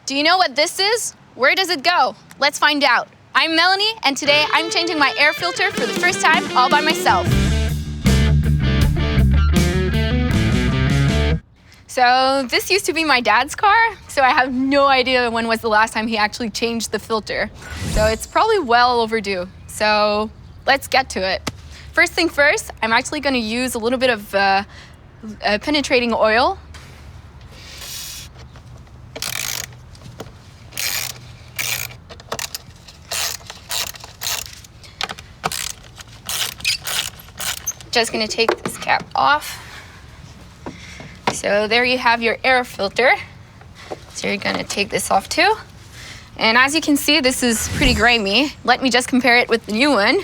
Do you know what this is? Where does it go? Let's find out. I'm Melanie, and today I'm changing my air filter for the first time all by myself. So this used to be my dad's car, so I have no idea when was the last time he actually changed the filter. So it's probably well overdue. So let's get to it. First thing first, I'm actually going to use a little bit of penetrating oil. Just gonna take this cap off. So there you have your air filter. So you're gonna take this off too. And as you can see, this is pretty grimy. Let me just compare it with the new one.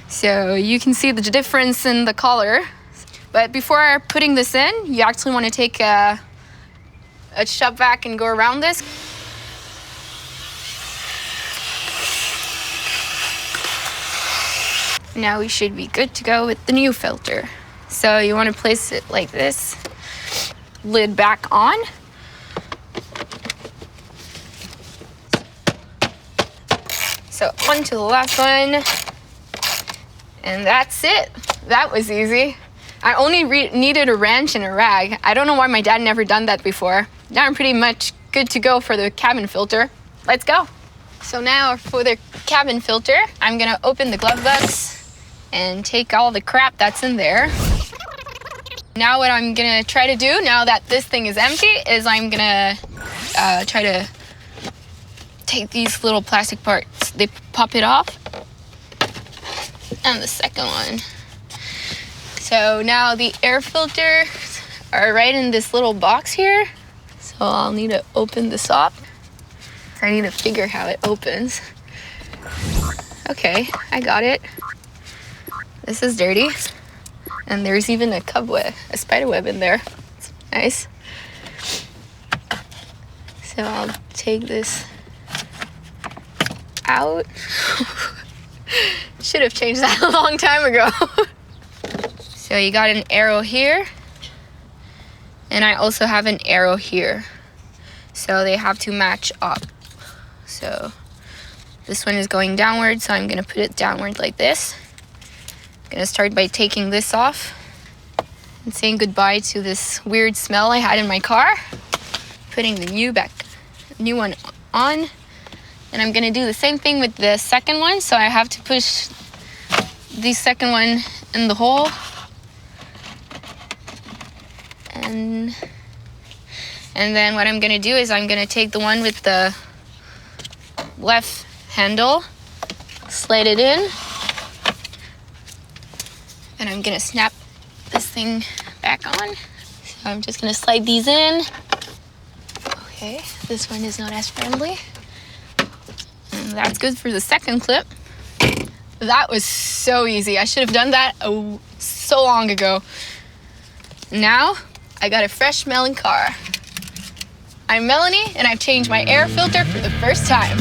So you can see the difference in the color. But before putting this in, you actually wanna take a shove vac and go around this. Now we should be good to go with the new filter. So you want to place it like this, lid back on. So on to the last one. And that's it. That was easy. I only needed a wrench and a rag. I don't know why my dad never done that before. Now I'm pretty much good to go for the cabin filter. Let's go. So now for the cabin filter, I'm gonna open the glove box and take all the crap that's in there. Now what I'm gonna try to do, now that this thing is empty, is I'm gonna try to take these little plastic parts. They pop it off. And the second one. So now the air filters are right in this little box here. So I'll need to open this up. I need to figure how it opens. Okay, I got it. This is dirty, and there's even a spider web in there. It's nice. So I'll take this out. Should have changed that a long time ago. So you got an arrow here, and I also have an arrow here. So they have to match up. So this one is going downward, so I'm gonna put it downward like this. Gonna start by taking this off and saying goodbye to this weird smell I had in my car. Putting the new one on. And I'm gonna do the same thing with the second one. So I have to push the second one in the hole. And then what I'm gonna do is I'm gonna take the one with the left handle, slide it in, and I'm gonna snap this thing back on. So I'm just gonna slide these in. Okay, this one is not as friendly. And that's good for the second clip. That was so easy. I should have done that so long ago. Now, I got a fresh smelling car. I'm Melanie, and I've changed my air filter for the first time.